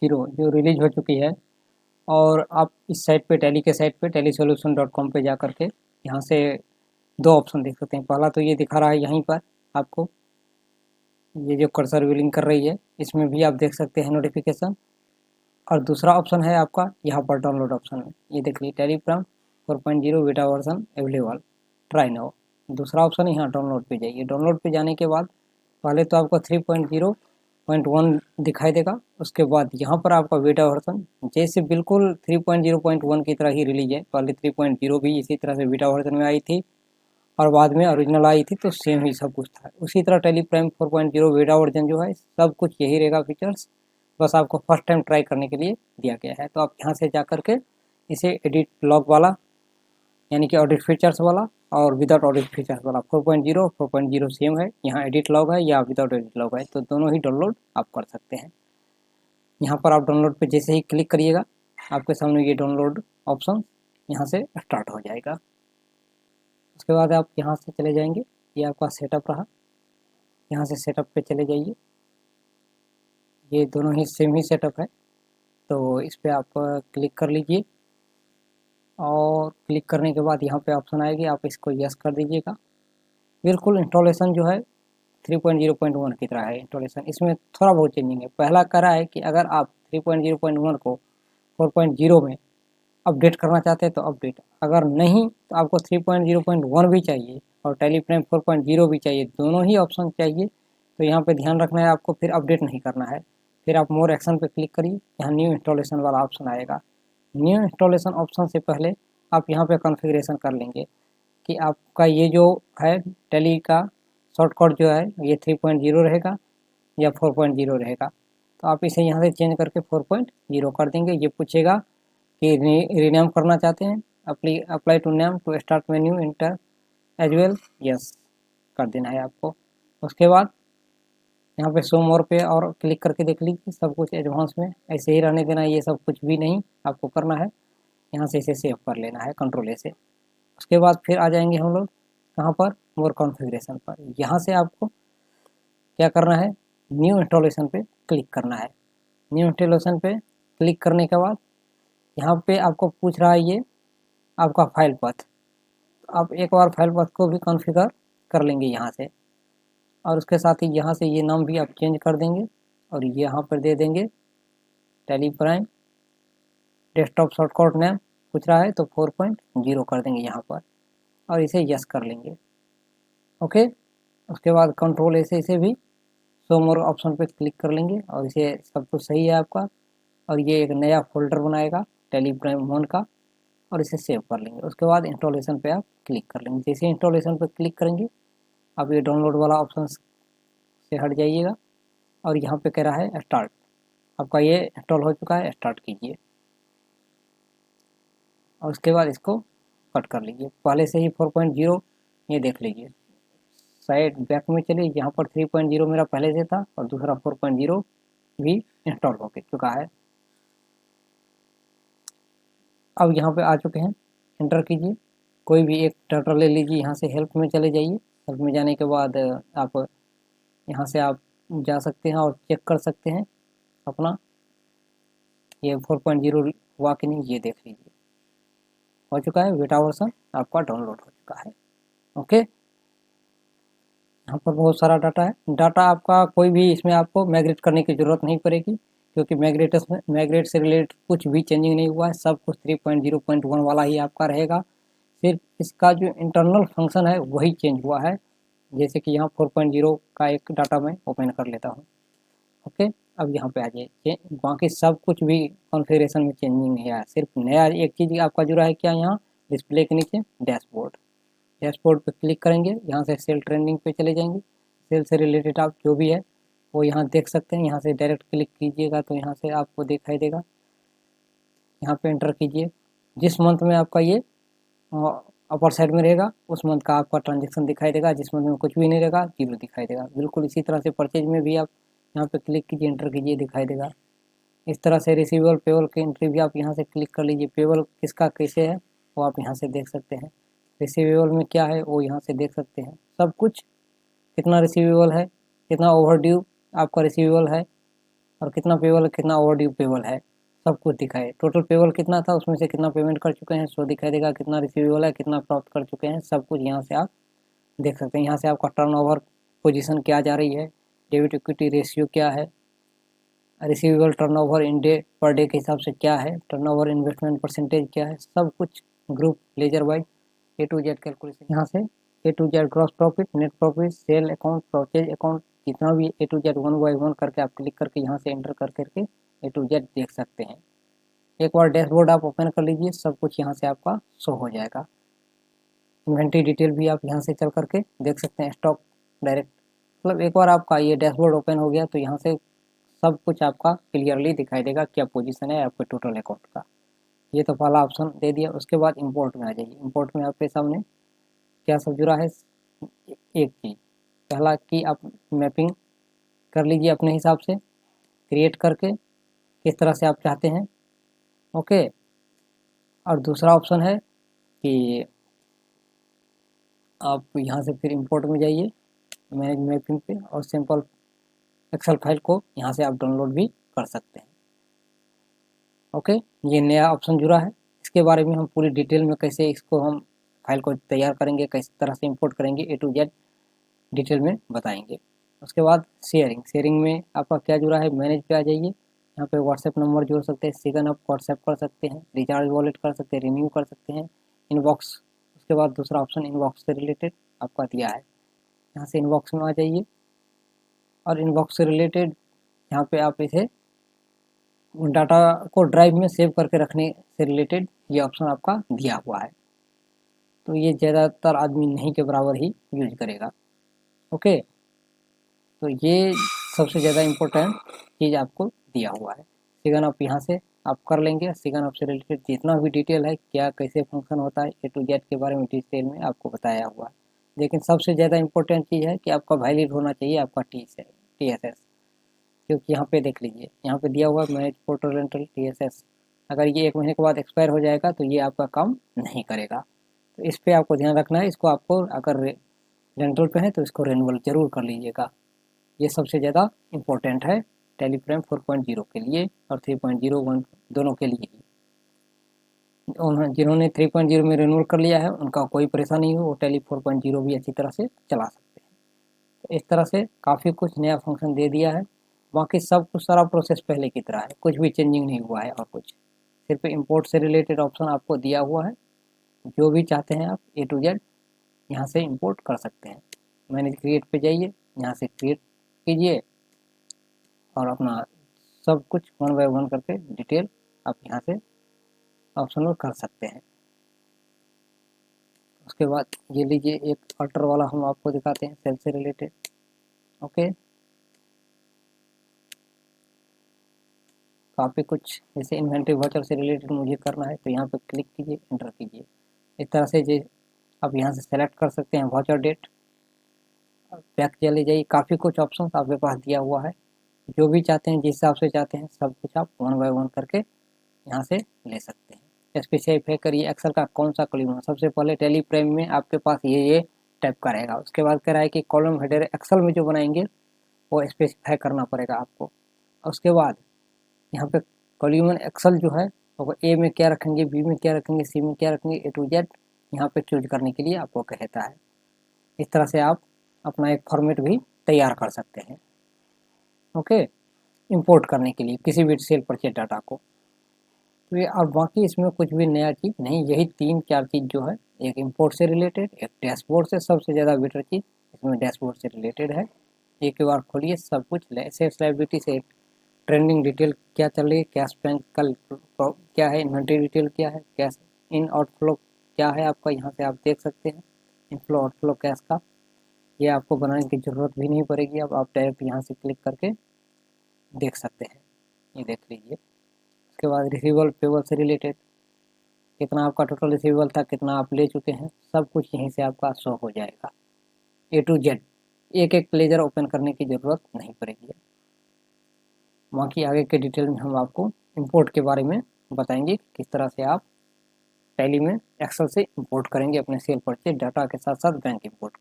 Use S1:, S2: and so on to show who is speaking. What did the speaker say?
S1: Zero जो release हो चुकी है। और आप इस साइट पे टैली के साइट पे tellysolution.com पे जा करके यहाँ से दो ऑप्शन देख सकते हैं। पहला तो ये दिखा रहा है यहीं पर आपको, ये जो कर्सर व्हीलिंग कर रही है इसमें भी आप देख सकते हैं नोटिफिकेशन। और दूसरा ऑप्शन है आपका यहाँ पर डाउनलोड ऑप्शन में, ये देख लीजिए Telegram 4.0 beta version available try now. दूसरा ऑप्शन यहाँ डाउनलोड पे जाइए। डाउनलोड पे जाने के बाद पहले तो आपको 3.0.1 दिखाई देगा, उसके बाद यहाँ पर आपका बीटा वर्जन जैसे बिल्कुल 3.0.1 की तरह ही रिलीज है। पहले 3.0 भी इसी तरह से बीटा वर्जन में आई थी और बाद में ओरिजिनल आई थी, तो सेम ही सब कुछ था। उसी तरह टेलीप्राइम 4.0 बीटा वर्जन जो है सब कुछ यही रहेगा फीचर्स, बस आपको फर्स्ट टाइम ट्राई करने के लिए दिया गया है। तो आप यहाँ से जा करके इसे एडिट लॉग वाला यानी कि ऑडिट फीचर्स वाला और विदाउट ऑडिट फीचर्स वाला 4.0 सेम है। यहाँ एडिट लॉग है या विदाउट एडिट लॉग है, तो दोनों ही डाउनलोड आप कर सकते हैं। यहाँ पर आप डाउनलोड पे जैसे ही क्लिक करिएगा आपके सामने ये डाउनलोड ऑप्शन यहाँ से स्टार्ट हो जाएगा। उसके बाद आप यहाँ से चले जाएंगे, ये आपका सेटअप रहा, यहाँ से सेटअप पे चले जाइए। ये दोनों ही सेम ही सेटअप है, तो इस पर आप क्लिक कर लीजिए और क्लिक करने के बाद यहाँ पे ऑप्शन आएगी, आप इसको यस कर दीजिएगा। बिल्कुल इंस्टॉलेशन जो है 3.0.1 की तरह है इंस्टॉलेशन, इसमें थोड़ा बहुत चेंजिंग है। पहला कह रहा है कि अगर आप 3.0.1 को 4.0 में अपडेट करना चाहते हैं तो अपडेट, अगर नहीं तो आपको 3.0.1 भी चाहिए और टेलीप्राइम 4.0 भी चाहिए, दोनों ही ऑप्शन चाहिए, तो यहाँ पे ध्यान रखना है आपको, फिर अपडेट नहीं करना है। फिर आप मोर एक्शन पे क्लिक करिए, यहाँ न्यू इंस्टॉलेशन वाला ऑप्शन आएगा। न्यू इंस्टॉलेशन ऑप्शन से पहले आप यहाँ पे कॉन्फ़िगरेशन कर लेंगे कि आपका ये जो है टेली का शॉर्टकट जो है ये 3.0 रहेगा या 4.0 रहेगा। तो आप इसे यहाँ से चेंज करके 4.0 कर देंगे। ये पूछेगा कि रीनेम करना चाहते हैं, apply to name to start menu enter as well, yes कर देना है आपको। उसके बाद यहाँ पे शो मोर पे और क्लिक करके देख लीजिए, सब कुछ एडवांस में ऐसे ही रहने देना है, ये सब कुछ भी नहीं आपको करना है। यहाँ से इसे सेव कर लेना है कंट्रोल ए से। उसके बाद फिर आ जाएंगे हम लोग कहाँ पर, मोर कॉन्फ़िगरेशन पर। यहाँ से आपको क्या करना है, न्यू इंस्टॉलेशन पे क्लिक करना है। न्यू इंस्टॉलेशन पे क्लिक करने के बाद यहाँ पे आपको पूछ रहा है ये आपका फाइल पथ, तो आप एक बार फाइल पथ को भी कॉन्फ़िगर कर लेंगे यहाँ से। और उसके साथ ही यहाँ से ये नाम भी आप चेंज कर देंगे और यहाँ पर दे देंगे टेलीप्राइम डेस्कटॉप शॉर्टकट नेम पूछ रहा है तो 4.0 कर देंगे यहाँ पर और इसे यस कर लेंगे। ओके, उसके बाद कंट्रोल ए से इसे भी शो मोर ऑप्शन पे क्लिक कर लेंगे और इसे सब कुछ सही है आपका, और ये एक नया फोल्डर बनाएगा टेलीप्राइम 1 का और इसे सेव कर लेंगे। उसके बाद इंस्टॉलेशन पे आप क्लिक कर लेंगे। जैसे इंस्टॉलेशन पे क्लिक करेंगे आप ये डाउनलोड वाला ऑप्शन से हट जाइएगा और यहाँ पे कह रहा है स्टार्ट, आपका ये इंस्टॉल हो चुका है, स्टार्ट कीजिए। और उसके बाद इसको कट कर लीजिए। पहले से ही 4.0 ये देख लीजिए, साइड बैक में चलिए, यहाँ पर 3.0 मेरा पहले से था और दूसरा 4.0 भी इंस्टॉल हो चुका है। अब यहाँ पे आ चुके हैं, एंटर कीजिए, कोई भी एक डाटा ले लीजिए। यहाँ से हेल्प में चले जाइए। हेल्प में जाने के बाद आप यहाँ से आप जा सकते हैं और चेक कर सकते हैं अपना ये 4.0 हुआ कि नहीं, ये देख लीजिए हो चुका है, बीटा वर्जन आपका डाउनलोड हो चुका है। ओके, यहाँ पर बहुत सारा डाटा है। डाटा आपका कोई भी इसमें आपको माइग्रेट करने की ज़रूरत नहीं पड़ेगी, क्योंकि माइग्रेट से रिलेटेड कुछ भी चेंजिंग नहीं हुआ है, सब कुछ 3.0.1 वाला ही आपका रहेगा। सिर्फ इसका जो इंटरनल फंक्शन है वही चेंज हुआ है। जैसे कि यहाँ 4.0 का एक डाटा मैं ओपन कर लेता हूँ। ओके, अब यहाँ पे आ जाइए, बाकी सब कुछ भी कॉन्फ़िगरेशन में चेंजिंग नहीं है, सिर्फ नया एक चीज़ आपका जुड़ा है क्या, यहाँ डिस्प्ले के नीचे डैशबोर्ड। डैशबोर्ड पे क्लिक करेंगे, यहाँ से सेल ट्रेंडिंग पे चले जाएंगे। सेल से रिलेटेड आप जो भी है वो यहाँ देख सकते हैं। यहाँ से डायरेक्ट क्लिक कीजिएगा तो यहाँ से आपको दिखाई देगा, यहाँ पे एंटर कीजिए। जिस मंथ में आपका ये अपर साइड में रहेगा उस मंथ का आपका ट्रांजेक्शन दिखाई देगा, जिस मंथ में कुछ भी नहीं रहेगा जीरो दिखाई देगा। बिल्कुल इसी तरह से परचेज में भी आप यहाँ पे क्लिक कीजिए, एंटर कीजिए, दिखाई देगा। इस तरह से रिसीवेबल पेबल की एंट्री भी आप यहाँ से क्लिक कर लीजिए, पेबल किसका कैसे है वो आप यहाँ से देख सकते हैं। रिसीवेबल में क्या है वो यहाँ से देख सकते हैं, सब कुछ कितना रिसीवेबल है, कितना ओवरड्यू आपका रिसीवेबल है, और कितना पेबल है, कितना ओवर ड्यू पेबल है, सब कुछ दिखाए। टोटल पेबल कितना था, उसमें से कितना पेमेंट कर चुके हैं सो दिखाई देगा, कितना रिसीवेबल है, कितना प्राप्त कर चुके हैं, सब कुछ यहाँ से आप देख सकते हैं। यहाँ से आपका टर्नओवर पोजीशन क्या जा रही है, डेबिट इक्विटी रेशियो क्या है, receivable turnover in day per day के हिसाब से क्या है, टर्नओवर इन्वेस्टमेंट परसेंटेज क्या है, सब कुछ group ledger wise A to Z calculation. यहाँ से A to Z gross profit, net profit, sale account, purchase account, जितना भी A to Z one by one करके आप क्लिक करके यहाँ से एंटर कर करके ए टू जेड देख सकते हैं। एक बार डैशबोर्ड आप ओपन कर लीजिए, सब कुछ यहाँ से आपका शो हो जाएगा। इन्वेंट्री डिटेल भी आप यहाँ से चल करके देख सकते हैं, स्टॉक डायरेक्ट, मतलब एक बार आपका ये डैशबोर्ड ओपन हो गया तो यहाँ से सब कुछ आपका क्लियरली दिखाई देगा क्या पोजीशन है आपके टोटल अकाउंट का। ये तो पहला ऑप्शन दे दिया। उसके बाद इंपोर्ट में आ जाइए। इंपोर्ट में आपके सामने क्या सब जुड़ा है, एक चीज़ पहला कि आप मैपिंग कर लीजिए अपने हिसाब से क्रिएट करके किस तरह से आप चाहते हैं। ओके, और दूसरा ऑप्शन है कि आप यहाँ से फिर इंपोर्ट में जाइए, मैनेज मैपिंग पे, और सिंपल एक्सेल फाइल को यहाँ से आप डाउनलोड भी कर सकते हैं। ओके, ये नया ऑप्शन जुड़ा है, इसके बारे में हम पूरी डिटेल में कैसे इसको हम फाइल को तैयार करेंगे, किस तरह से इंपोर्ट करेंगे, ए टू जेड डिटेल में बताएंगे। उसके बाद शेयरिंग में आपका क्या जुड़ा है, मैनेज पे आ जाइए। यहाँ पे व्हाट्सएप नंबर जोड़ सकते हैं, सिगन आप व्हाट्सएप कर सकते हैं, रिचार्ज वॉलेट कर सकते हैं, रिन्यू कर सकते हैं, इनबॉक्स। उसके बाद दूसरा ऑप्शन इनबॉक्स से रिलेटेड आपका दिया है, यहाँ से इनबॉक्स में आ जाइए, और इनबॉक्स से रिलेटेड यहाँ पे आप इसे डाटा को ड्राइव में सेव करके रखने से रिलेटेड ये ऑप्शन आपका दिया हुआ है, तो ये ज़्यादातर आदमी नहीं के बराबर ही यूज करेगा। ओके, तो ये सबसे ज़्यादा इम्पोर्टेंट चीज़ आपको दिया हुआ है। सिगन अप यहाँ से आप कर लेंगे, सिगन अप से रिलेटेड जितना भी डिटेल है, क्या कैसे फंक्शन होता है, ए टू जेड के बारे में डिटेल में आपको बताया हुआ है। लेकिन सबसे ज़्यादा इम्पोर्टेंट चीज़ है कि आपका वैलिड होना चाहिए आपका TSS, क्योंकि यहाँ पे देख लीजिए, यहाँ पे दिया हुआ है मैनेज पोर्टल रेंटल TSS। अगर ये 1 महीने के बाद एक्सपायर हो जाएगा तो ये आपका काम नहीं करेगा, तो इस पर आपको ध्यान रखना है। इसको आपको अगर रेंटल पे है तो इसको रेन्यूअल जरूर कर लीजिएगा। ये सबसे ज़्यादा इम्पोर्टेंट है टैली प्राइम 4.0 के लिए और 3.01 दोनों के लिए ही। जिन्होंने 3.0 में रिन्यूअल कर लिया है उनका कोई परेशानी नहीं हो, वो टैली 4.0 भी अच्छी तरह से चला सकते हैं। तो इस तरह से काफ़ी कुछ नया फंक्शन दे दिया है। बाकी सब कुछ सारा प्रोसेस पहले की तरह है, कुछ भी चेंजिंग नहीं हुआ है, और कुछ सिर्फ इंपोर्ट से रिलेटेड ऑप्शन आपको दिया हुआ है। जो भी चाहते हैं आप ए टू जेड यहाँ से इंपोर्ट कर सकते हैं। मैनेज क्रिएट पे जाइए, यहाँ से क्रिएट कीजिए और अपना सब कुछ वन बाय वन करके डिटेल आप यहाँ से ऑप्शनल कर सकते हैं। उसके बाद ये लीजिए, एक अल्टर वाला हम आपको दिखाते हैं सेल से रिलेटेड। ओके, काफ़ी कुछ जैसे इन्वेंट्री वाउचर से रिलेटेड मुझे करना है तो यहाँ पे क्लिक कीजिए, एंटर कीजिए। इस तरह से जो आप यहाँ से सेलेक्ट कर सकते हैं वाउचर डेट, बैक चले जाइए, काफ़ी कुछ ऑप्शन आपके पास दिया हुआ है। जो भी चाहते हैं जिस हिसाब से चाहते हैं सब कुछ आप वन बाय वन करके यहाँ से ले सकते हैं। स्पेसिफाई करिए एक्सेल का कौन सा कॉलम। सबसे पहले टैली प्राइम में आपके पास ये टाइप का रहेगा। उसके बाद कह रहा है कि कॉलम हेडर एक्सेल में जो बनाएंगे वो स्पेसिफाई करना पड़ेगा आपको। उसके बाद यहाँ पे कॉलम एक्सेल जो है वो ए में क्या रखेंगे, बी में क्या रखेंगे, सी में क्या रखेंगे, ए टू जेड यहाँ पे चूज करने के लिए आपको कहता है। इस तरह से आप अपना एक फॉर्मेट भी तैयार कर सकते हैं। ओके, इंपोर्ट करने के लिए किसी भी सेल परचेज डाटा को। तो ये और बाकी इसमें कुछ भी नया चीज़ नहीं, यही 3-4 चीज़ जो है, एक इंपोर्ट से रिलेटेड, एक डैशबोर्ड से, सबसे ज़्यादा बेटर चीज़ इसमें डैशबोर्ड से रिलेटेड है। एक बार खोलिए, सब कुछ सेल्स लायबिलिटी से ट्रेंडिंग डिटेल क्या चल रही है, कैश बैंक कल क्या है, इन्वेंट्री डिटेल क्या है, कैश इन आउटफ्लो क्या है आपका, यहाँ से आप देख सकते हैं इनफ्लो आउटफ्लो कैश का। ये आपको बनाने की ज़रूरत भी नहीं पड़ेगी, अब आप डायरेक्ट यहाँ से क्लिक करके देख सकते हैं, ये देख लीजिए। उसके बाद रिसीवेबल पेबल से रिलेटेड कितना आपका टोटल रिसीवेबल था, कितना आप ले चुके हैं, सब कुछ यहीं से आपका शो हो जाएगा ए टू जेड। एक एक लेजर ओपन करने की ज़रूरत नहीं पड़ेगी। बाकी आगे के डिटेल में हम आपको इंपोर्ट के बारे में बताएंगे, किस तरह से आप टैली में एक्सेल से इंपोर्ट करेंगे अपने सेल परचेज डाटा के साथ साथ बैंक इंपोर्ट